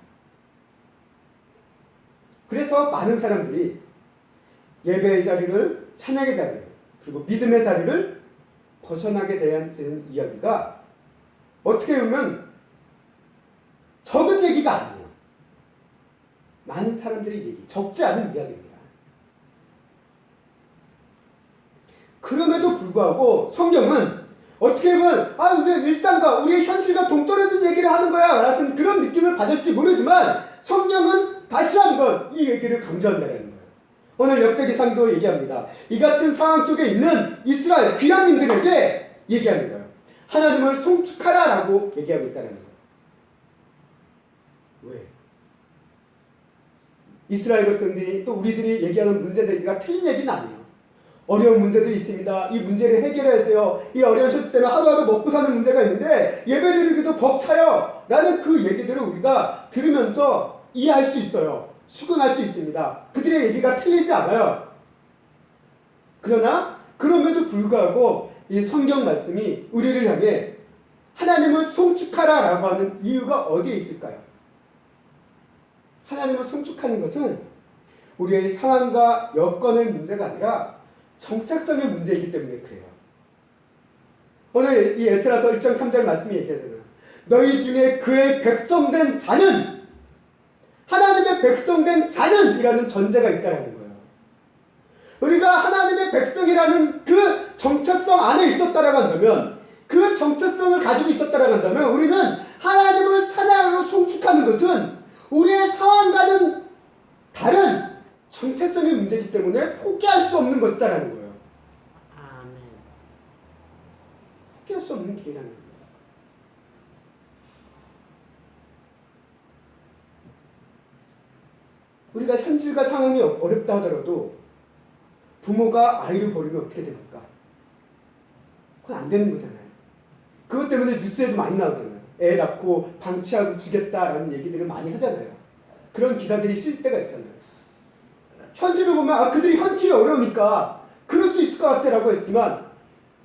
그래서 많은 사람들이 예배의 자리를, 찬양의 자리를, 그리고 믿음의 자리를 벗어나게 대한 이야기가 어떻게 보면 적은 얘기가 아니에요. 많은 사람들의 얘기, 적지 않은 이야기입니다. 그럼에도 불구하고 성경은 어떻게 보면 우리의 일상과 우리의 현실과 동떨어진 얘기를 하는 거야 라는 그런 느낌을 받을지 모르지만 성경은 다시 한번 이 얘기를 강조한다는 거예요. 오늘 역대기상도 얘기합니다. 이 같은 상황 속에 있는 이스라엘 귀환민들에게 얘기하는 거예요. 하나님을 송축하라 라고 얘기하고 있다는 거예요. 왜? 이스라엘 백성들이 또 우리들이 얘기하는 문제들과 틀린 얘기는 아니에요. 어려운 문제들이 있습니다. 이 문제를 해결해야 돼요. 이 어려운 현실 때문에 하루하루 먹고 사는 문제가 있는데 예배드리기도 벅차요 라는 그 얘기들을 우리가 들으면서 이해할 수 있어요. 수긍할 수 있습니다. 그들의 얘기가 틀리지 않아요. 그러나 그럼에도 불구하고 이 성경 말씀이 우리를 향해 하나님을 송축하라 라고 하는 이유가 어디에 있을까요? 하나님을 송축하는 것은 우리의 상황과 여건의 문제가 아니라 정착성의 문제이기 때문에 그래요. 오늘 이 에스라서 1장 3절 말씀이 얘기하잖아요. 너희 중에 그의 백성된 자는, 하나님의 백성된 자는 이라는 전제가 있다는 거예요. 우리가 하나님의 백성이라는 그 정체성 안에 있었다라고 한다면, 그 정체성을 가지고 있었다라고 한다면 우리는 하나님을 찬양하고 송축하는 것은 우리의 상황과는 다른 정체성의 문제이기 때문에 포기할 수 없는 것이다라는 거예요. 아멘. 포기할 수 없는 길이라는 겁니다. 우리가 현실과 상황이 어렵다 하더라도 부모가 아이를 버리면 어떻게 됩니까? 그건 안 되는 거잖아요. 그것 때문에 뉴스에도 많이 나오잖아요. 애 낳고 방치하고 주겠다라는 얘기들을 많이 하잖아요. 그런 기사들이 쓸 때가 있잖아요. 현실을 보면 그들이 현실이 어려우니까 그럴 수 있을 것 같다라고 했지만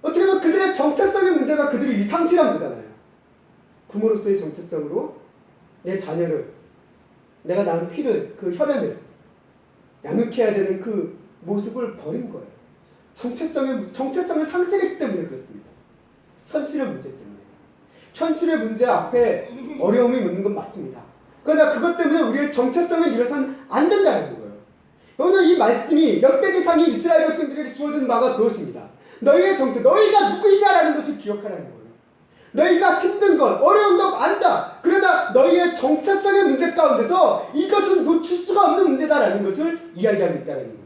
어떻게 보면 그들의 정체성의 문제가 그들이 상실한 거잖아요. 부모로서의 정체성으로 내 자녀를, 내가 낳은 피를, 그 혈연을 양육해야 되는 그 모습을 버린 거예요. 정체성을 상실했기 때문에 그렇습니다. 현실의 문제 때문에. 현실의 문제 앞에 어려움이 있는 건 맞습니다. 그러나 그것 때문에 우리의 정체성을 잃어서는 안 된다는 거예요. 오늘 이 말씀이 역대기상이 이스라엘 백성들에게 주어진 바가 그것입니다. 너희의 정체, 너희가 누구이냐라는 것을 기억하라는 거예요. 너희가 힘든 것, 어려운 것 안다. 그러나 너희의 정체성의 문제 가운데서 이것은 놓칠 수가 없는 문제다라는 것을 이야기하고 있다는 거예요.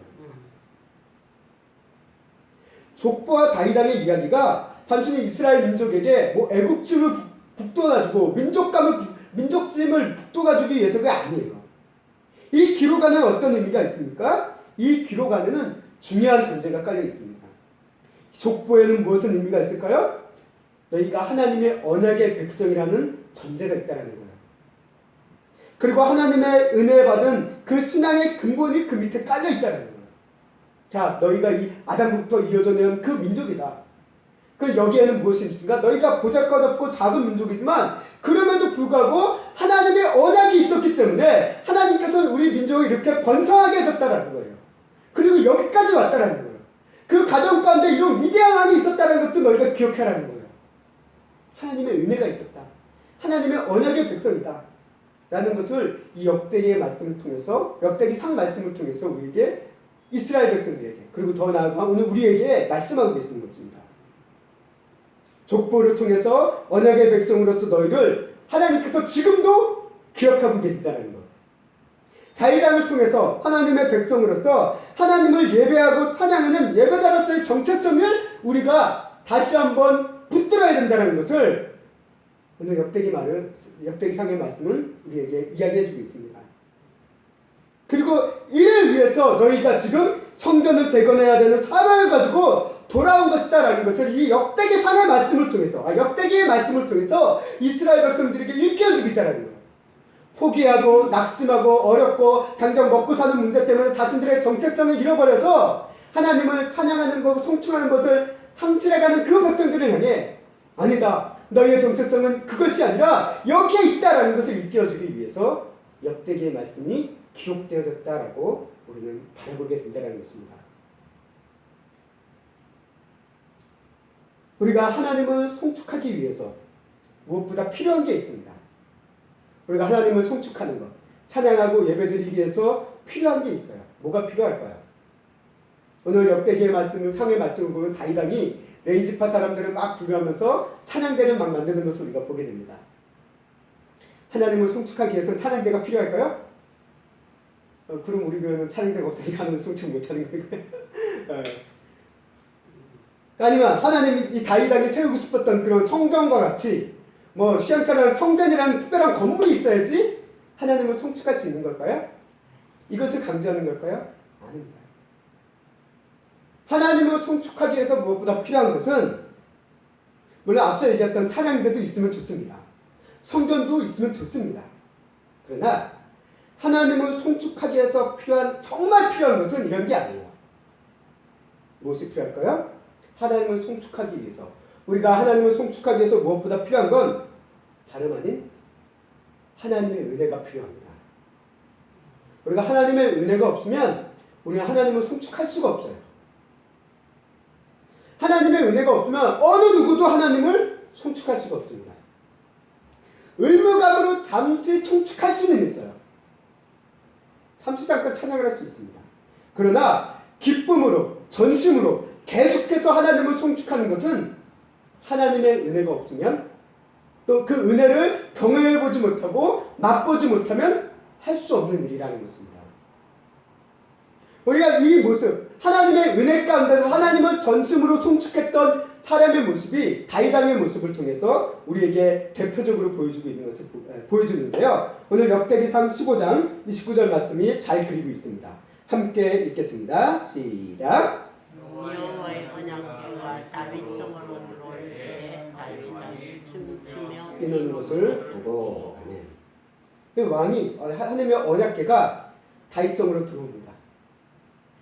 족보와 다이단의 이야기가 단순히 이스라엘 민족에게 애국심을 북돋아주고 민족심을 북돋아주기 위해서가 아니에요. 이 기록 안에 어떤 의미가 있습니까? 이 기록 안에는 중요한 전제가 깔려 있습니다. 족보에는 무엇은 의미가 있을까요? 너희가 하나님의 언약의 백성이라는 전제가 있다는 거예요. 그리고 하나님의 은혜 받은 그 신앙의 근본이 그 밑에 깔려 있다는 거예요. 자, 너희가 이 아담부터 이어져 내온 그 민족이다. 그 여기에는 무엇이 있습니까? 너희가 보잘것없고 작은 민족이지만 그럼에도 불구하고 하나님의 언약이 있었기 때문에 하나님께서는 우리 민족을 이렇게 번성하게 해줬다는 거예요. 그리고 여기까지 왔다는 거예요. 그 가정 가운데 이런 위대함이 있었다는 것도 너희가 기억하라는 거예요. 하나님의 은혜가 있었다. 하나님의 언약의 백성이다. 라는 것을 이 역대기의 말씀을 통해서, 역대기 상 말씀을 통해서 우리에게, 이스라엘 백성들에게, 그리고 더 나아가 오늘 우리에게 말씀하고 계시는 것입니다. 족보를 통해서 언약의 백성으로서 너희를 하나님께서 지금도 기억하고 계신다는 것. 다이단을 통해서 하나님의 백성으로서 하나님을 예배하고 찬양하는 예배자로서의 정체성을 우리가 다시 한번 붙들어야 된다는 것을 오늘 역대기상의 말씀은 우리에게 이야기해주고 있습니다. 그리고 이를 위해서 너희가 지금 성전을 재건해야 되는 사명을 가지고 돌아온 것이다라는 것을 이 역대기상의 말씀을 통해서, 역대기의 말씀을 통해서 이스라엘 백성들에게 일깨워주고 있다는 거예요. 포기하고 낙심하고 어렵고 당장 먹고 사는 문제 때문에 자신들의 정체성을 잃어버려서 하나님을 찬양하는 것, 송축하는 것을 상실해가는 그 백성들을 향해 아니다. 너희의 정체성은 그것이 아니라 여기에 있다라는 것을 일깨워주기 위해서 역대기의 말씀이 기록되어졌다라고 우리는 바라보게 된다는 것입니다. 우리가 하나님을 송축하기 위해서 무엇보다 필요한 게 있습니다. 우리가 하나님을 송축하는 것, 찬양하고 예배드리기 위해서 필요한 게 있어요. 뭐가 필요할까요? 오늘 역대기의 말씀을, 상의 말씀을 보면 다윗왕이 레이지파 사람들을 막 부르면서 찬양대를 막 만드는 것을 우리가 보게 됩니다. 하나님을 송축하기 위해서 찬양대가 필요할까요? 그럼 우리 교회는 찬양대가 없으니까 하나님을 송축 못하는 거예요. 아니면 하나님이 이 다윗왕이 세우고 싶었던 그런 성전과 같이 뭐 시원찮은 성전이라는 특별한 건물이 있어야지 하나님을 송축할 수 있는 걸까요? 이것을 강조하는 걸까요? 아닙니다. 하나님을 송축하기 위해서 무엇보다 필요한 것은 물론 앞서 얘기했던 찬양대도 있으면 좋습니다. 성전도 있으면 좋습니다. 그러나 하나님을 송축하기 위해서 정말 필요한 것은 이런 게 아니에요. 무엇이 필요할까요? 하나님을 송축하기 위해서, 우리가 하나님을 송축하기 위해서 무엇보다 필요한 건 다름 아닌 하나님의 은혜가 필요합니다. 우리가 하나님의 은혜가 없으면 우리는 하나님을 송축할 수가 없어요. 하나님의 은혜가 없으면 어느 누구도 하나님을 송축할 수가 없습니다. 의무감으로 잠시 송축할 수는 있어요. 잠시 잠깐 찬양을 할 수 있습니다. 그러나 기쁨으로, 전심으로 계속해서 하나님을 송축하는 것은 하나님의 은혜가 없으면, 또 그 은혜를 경험해보지 못하고 맛보지 못하면 할 수 없는 일이라는 것입니다. 우리가 이 모습, 하나님의 은혜 가운데서 하나님을 전심으로 송축했던 사람의 모습이 다윗왕의 모습을 통해서 우리에게 대표적으로 보여주고 있는 것을 보여주는데요. 오늘 역대기상 15장 29절 말씀이 잘 그리고 있습니다. 함께 읽겠습니다. 시작. 여호와의 언약궤가 다윗 성으로 들어올 때에 다윗왕이 춤추며 뛰는 것을 보고, 아멘. 왕이 하나님의 언약궤가 다윗성으로 들어옵니다.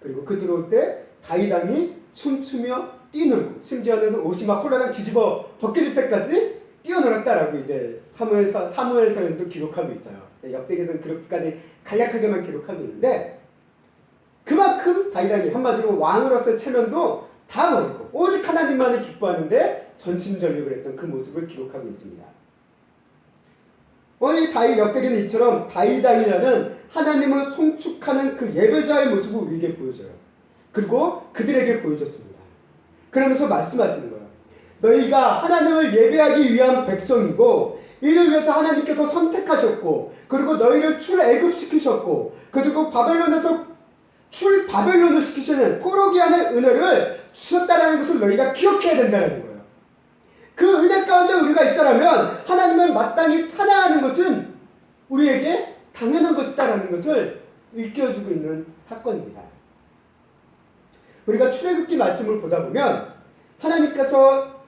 그리고 그 들어올 때 다윗왕이 춤추며 뛰놀고, 심지어는 옷이 막 홀라당 뒤집어 벗겨질 때까지 뛰어놀았다라고 이제 사무엘서에도 기록하고 있어요. 역대기에서는 그렇게까지 간략하게만 기록하고 있는데, 그만큼 다윗왕이 한마디로 왕으로서의 체면도 다 버리고 오직 하나님만을 기뻐하는데 전심전력을 했던 그 모습을 기록하고 있습니다. 오늘 다윗 역대기는 이처럼 다윗왕이라는 하나님을 송축하는 그 예배자의 모습을 우리에게 보여줘요. 그리고 그들에게 보여줬습니다. 그러면서 말씀하시는 거예요. 너희가 하나님을 예배하기 위한 백성이고, 이를 위해서 하나님께서 선택하셨고, 그리고 너희를 출애굽시키셨고, 그리고 바벨론을 시키시는 포로기한의 은혜를 주셨다는 것을 너희가 기억해야 된다는 거예요. 그 은혜 가운데 우리가 있다면 하나님을 마땅히 찬양하는 것은 우리에게 당연한 것이다라는 것을 일깨워주고 있는 사건입니다. 우리가 출애굽기 말씀을 보다 보면 하나님께서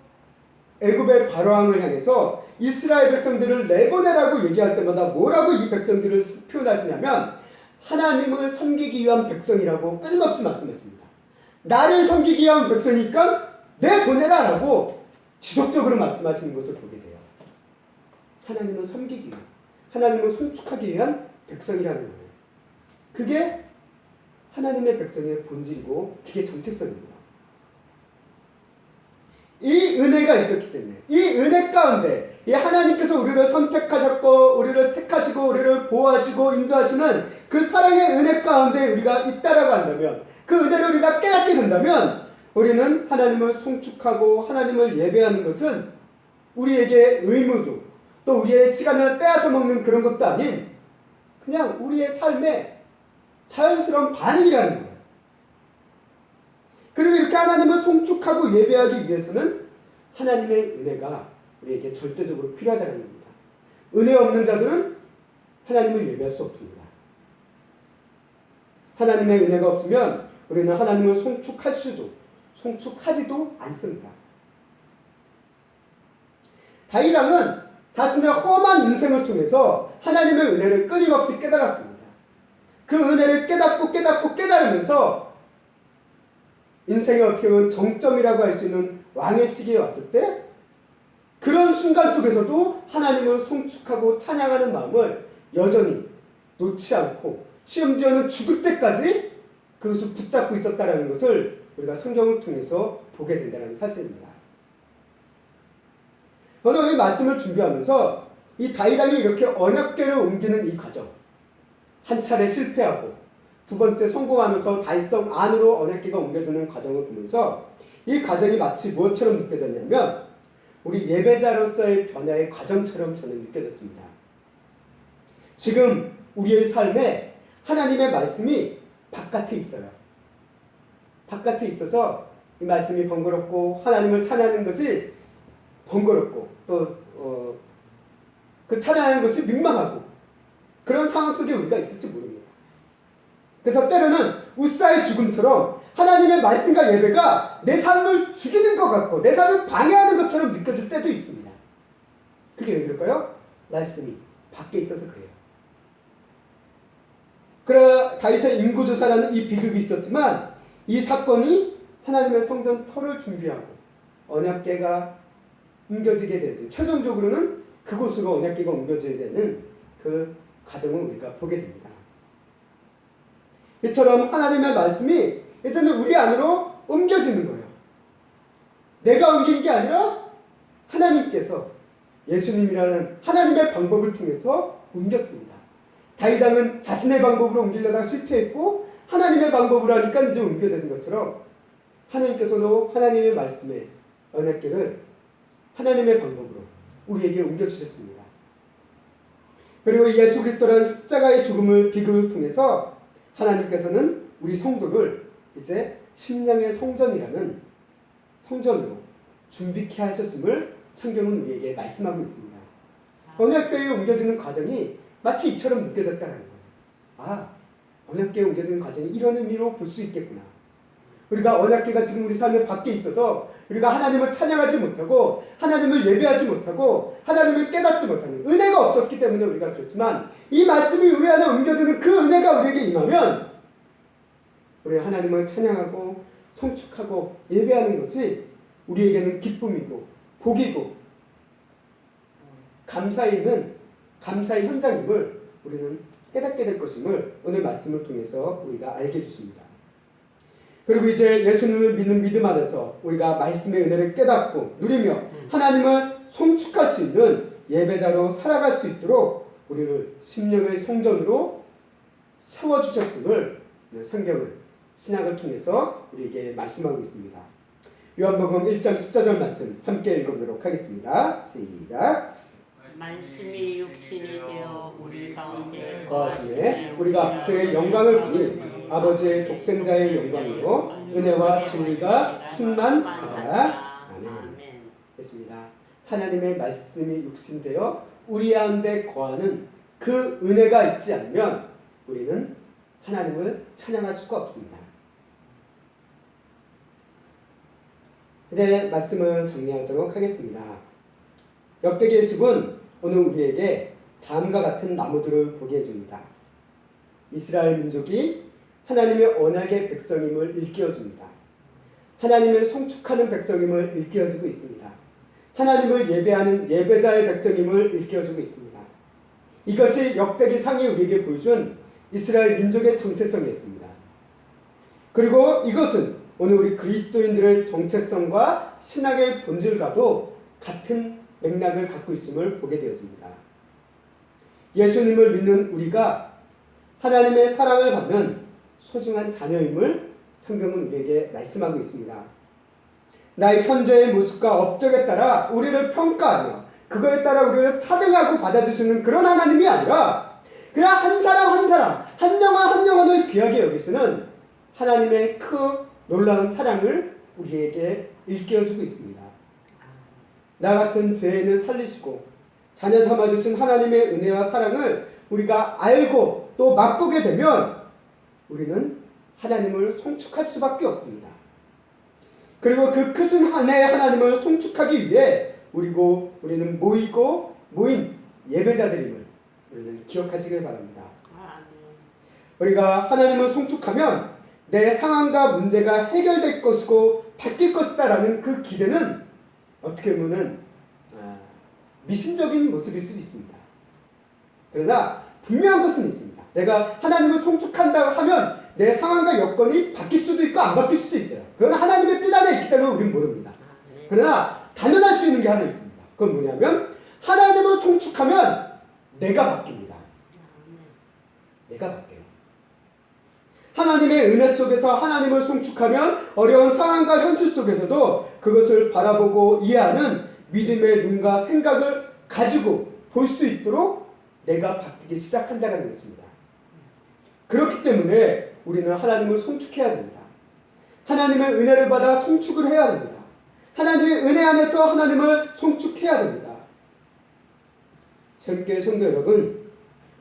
애굽의 바로왕을 향해서 이스라엘 백성들을 내보내라고 얘기할 때마다 뭐라고 이 백성들을 표현하시냐면 하나님을 섬기기 위한 백성이라고 끊임없이 말씀했습니다. 나를 섬기기 위한 백성이니까 내보내라 라고 지속적으로 말씀하시는 것을 보게 돼요. 하나님을 섬기기 위한, 하나님을 송축하기 위한 백성이라는 거예요. 그게 하나님의 백성의 본질이고 그게 정체성입니다. 이 은혜가 있었기 때문에, 이 은혜 가운데 이 하나님께서 우리를 선택하셨고 우리를 택하시고 우리를 보호하시고 인도하시는 그 사랑의 은혜 가운데 우리가 있다라고 한다면, 그 은혜를 우리가 깨닫게 된다면 우리는 하나님을 송축하고 하나님을 예배하는 것은 우리에게 의무도, 또 우리의 시간을 빼앗아 먹는 그런 것도 아닌 그냥 우리의 삶의 자연스러운 반응이라는 거예요. 그리고 이렇게 하나님을 송축하고 예배하기 위해서는 하나님의 은혜가 우리에게 절대적으로 필요하다는 겁니다. 은혜 없는 자들은 하나님을 예배할 수 없습니다. 하나님의 은혜가 없으면 우리는 하나님을 송축하지도 않습니다. 다윗왕은 자신의 험한 인생을 통해서 하나님의 은혜를 끊임없이 깨달았습니다. 그 은혜를 깨달으면서 인생의 어떻게 보면 정점이라고 할 수 있는 왕의 시기에 왔을 때 그런 순간 속에서도 하나님을 송축하고 찬양하는 마음을 여전히 놓지 않고 심지어는 죽을 때까지 그것을 붙잡고 있었다는 것을 우리가 성경을 통해서 보게 된다는 사실입니다. 저는 이 말씀을 준비하면서 이 다윗 왕이 이렇게 언약궤를 옮기는 이 과정, 한 차례 실패하고 두 번째 성공하면서 다윗성 안으로 언약궤가 옮겨지는 과정을 보면서 이 과정이 마치 무엇처럼 느껴졌냐면 우리 예배자로서의 변화의 과정처럼 저는 느껴졌습니다. 지금 우리의 삶에 하나님의 말씀이 바깥에 있어요. 바깥에 있어서 이 말씀이 번거롭고 하나님을 찬양하는 것이 번거롭고 또 그 찬양하는 것이 민망하고 그런 상황 속에 우리가 있을지 모릅니다. 그래서 때로는 우사의 죽음처럼 하나님의 말씀과 예배가 내 삶을 죽이는 것 같고 내 삶을 방해하는 것처럼 느껴질 때도 있습니다. 그게 왜 그럴까요? 말씀이 밖에 있어서 그래요. 그래 다윗의 인구조사라는 이 비극이 있었지만 이 사건이 하나님의 성전 터를 준비하고 언약궤가 옮겨지게 되죠. 최종적으로는 그곳으로 언약궤가 옮겨져야 되는 그 과정을 우리가 보게 됩니다. 이처럼 하나님의 말씀이 이제는 우리 안으로 옮겨지는 거예요. 내가 옮긴 게 아니라 하나님께서 예수님이라는 하나님의 방법을 통해서 옮겼습니다. 다윗 왕은 자신의 방법으로 옮기려다 실패했고 하나님의 방법으로 하니까 이제 옮겨지는 것처럼 하나님께서도 하나님의 말씀에 언약궤를 하나님의 방법으로 우리에게 옮겨주셨습니다. 그리고 예수 그리스도라는 십자가의 죽음을 비극을 통해서 하나님께서는 우리 성도를 이제 심령의 성전이라는 성전으로 준비케 하셨음을 성경은 우리에게 말씀하고 있습니다. 언약궤에 옮겨지는 과정이 마치 이처럼 느껴졌다는 거예요. 아, 언약궤에 옮겨지는 과정이 이런 의미로 볼 수 있겠구나. 우리가 언약궤가 지금 우리 삶의 밖에 있어서 우리가 하나님을 찬양하지 못하고 하나님을 예배하지 못하고 하나님을 깨닫지 못하는 은혜가 없었기 때문에 우리가 그렇지만 이 말씀이 우리 안에 옮겨지는 그 은혜가 우리에게 임하면 우리 하나님을 찬양하고 송축하고 예배하는 것이 우리에게는 기쁨이고 복이고 감사의 현장임을 우리는 깨닫게 될 것임을 오늘 말씀을 통해서 우리가 알게 해주십니다. 그리고 이제 예수님을 믿는 믿음 안에서 우리가 말씀의 은혜를 깨닫고 누리며 하나님을 송축할 수 있는 예배자로 살아갈 수 있도록 우리를 심령의 성전으로 세워주셨음을 성경은 신약을 통해서 우리에게 말씀하고 있습니다. 요한복음 1장 14절 말씀 함께 읽어보도록 하겠습니다. 시작. 말씀이 육신이 되어 우리 가운데 거하시네 우리가 그의 영광을 보니 아버지의 독생자의 영광이고 은혜와 진리가 충만하다. 아멘. 됐습니다. 하나님의 말씀이 육신되어 우리 가운데 거하는 그 은혜가 있지 않으면 우리는 하나님을 찬양할 수가 없습니다. 이제 말씀을 정리하도록 하겠습니다. 역대기의 숲은 오늘 우리에게 다음과 같은 나무들을 보게 해줍니다. 이스라엘 민족이 하나님의 언약의 백성임을 일깨워줍니다. 하나님을 송축하는 백성임을 일깨워주고 있습니다. 하나님을 예배하는 예배자의 백성임을 일깨워주고 있습니다. 이것이 역대기 상이 우리에게 보여준 이스라엘 민족의 정체성이었습니다. 그리고 이것은 오늘 우리 그리스도인들의 정체성과 신학의 본질과도 같은 맥락을 갖고 있음을 보게 되어집니다. 예수님을 믿는 우리가 하나님의 사랑을 받는 소중한 자녀임을 성경은 우리에게 말씀하고 있습니다. 나의 현재의 모습과 업적에 따라 우리를 평가하며 그거에 따라 우리를 차등하고 받아주시는 그런 하나님이 아니라 그냥 한 사람 한 사람 한 영혼 한 영혼을 귀하게 여기시는 하나님의 그 놀라운 사랑을 우리에게 일깨워주고 있습니다. 나 같은 죄인을 살리시고 자녀 삼아주신 하나님의 은혜와 사랑을 우리가 알고 또 맛보게 되면 우리는 하나님을 송축할 수밖에 없습니다. 그리고 그 크신 하나님을 송축하기 위해 우리는 모인 예배자들임을 우리는 기억하시길 바랍니다. 우리가 하나님을 송축하면 내 상황과 문제가 해결될 것이고 바뀔 것이다라는 그 기대는 어떻게 보면 미신적인 모습일 수도 있습니다. 그러나 분명한 것은 있습니다. 내가 하나님을 송축한다고 하면 내 상황과 여건이 바뀔 수도 있고 안 바뀔 수도 있어요. 그건 하나님의 뜻 안에 있기 때문에 우리는 모릅니다. 그러나 단언할 수 있는 게 하나 있습니다. 그건 뭐냐면 하나님을 송축하면 내가 바뀝니다. 내가 바뀌어요. 하나님의 은혜 속에서 하나님을 송축하면 어려운 상황과 현실 속에서도 그것을 바라보고 이해하는 믿음의 눈과 생각을 가지고 볼 수 있도록 내가 바뀌기 시작한다는 것입니다. 그렇기 때문에 우리는 하나님을 송축해야 됩니다. 하나님의 은혜를 받아 송축을 해야 됩니다. 하나님의 은혜 안에서 하나님을 송축해야 됩니다. 새롭게 성도 여러분,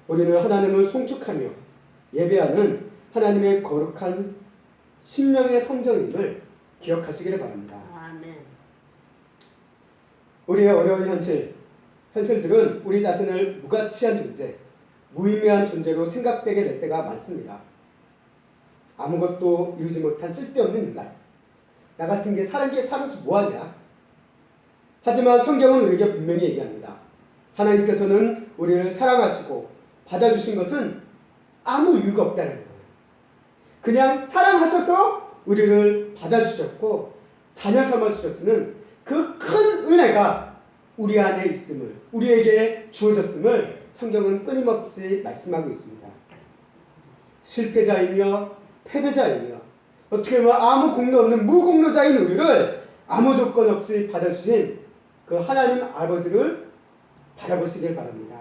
우리는 하나님을 송축하며 예배하는 하나님의 거룩한 심령의 성전임을 기억하시기를 바랍니다. 아멘. 우리의 어려운 현실들은 우리 자신을 무가치한 존재, 무의미한 존재로 생각되게 될 때가 많습니다. 아무것도 이루지 못한 쓸데없는 인간, 나 같은 게 살아서 뭐하냐? 하지만 성경은 우리에게 분명히 얘기합니다. 하나님께서는 우리를 사랑하시고 받아주신 것은 아무 이유가 없다는 거예요. 그냥 사랑하셔서 우리를 받아주셨고 자녀 삼아주셨으는 그 큰 은혜가 우리 안에 있음을, 우리에게 주어졌음을 성경은 끊임없이 말씀하고 있습니다. 실패자이며 패배자이며 어떻게 보면 아무 공로 없는 무공로자인 우리를 아무 조건 없이 받아주신 그 하나님 아버지를 바라보시길 바랍니다.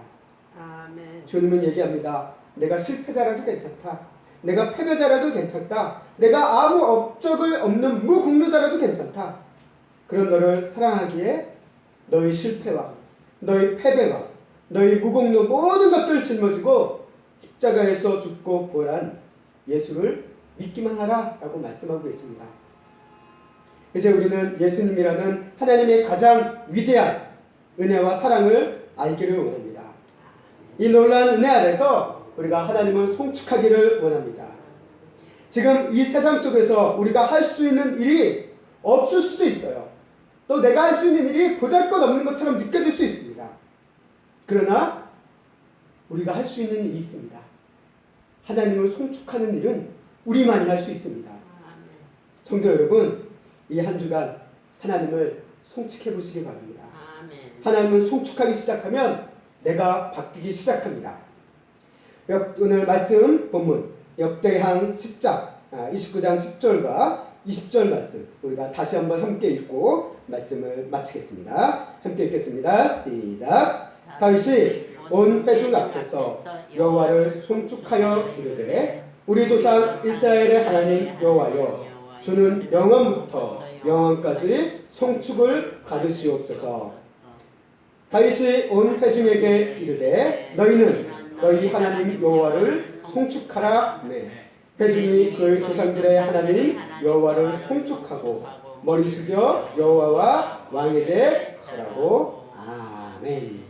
아멘. 주님은 얘기합니다. 내가 실패자라도 괜찮다. 내가 패배자라도 괜찮다. 내가 아무 업적을 없는 무공로자라도 괜찮다. 그런 너를 사랑하기에 너의 실패와 너의 패배와 너의 무공로 모든 것들을 짊어지고 십자가에서 죽고 부활한 예수를 믿기만 하라 라고 말씀하고 있습니다. 이제 우리는 예수님이라는 하나님의 가장 위대한 은혜와 사랑을 알기를 원합니다. 이 놀라운 은혜 아래서 우리가 하나님을 송축하기를 원합니다. 지금 이 세상 속에서 우리가 할 수 있는 일이 없을 수도 있어요. 또 내가 할 수 있는 일이 보잘것없는 것처럼 느껴질 수 있습니다. 그러나 우리가 할 수 있는 일이 있습니다. 하나님을 송축하는 일은 우리만이 할 수 있습니다. 성도 여러분, 이 한 주간 하나님을 송축해 보시기 바랍니다. 하나님을 송축하기 시작하면 내가 바뀌기 시작합니다. 오늘 말씀 본문 역대상 10장 29장 10절과 20절 말씀 우리가 다시 한번 함께 읽고 말씀을 마치겠습니다. 함께 읽겠습니다. 시작. 다윗이 온 회중 앞에서 여호와를 송축하여 이르되 우리 조상 이스라엘의 하나님 여호와여, 주는 영원부터 영원까지 송축을 받으시옵소서. 다윗이 온 회중에게 이르되 너희는 너희 하나님 여호와를 송축하라. 네. 회중이 그의 조상들의 하나님 여호와를 송축하고 머리 숙여 여호와와 왕에게 절하고 아멘.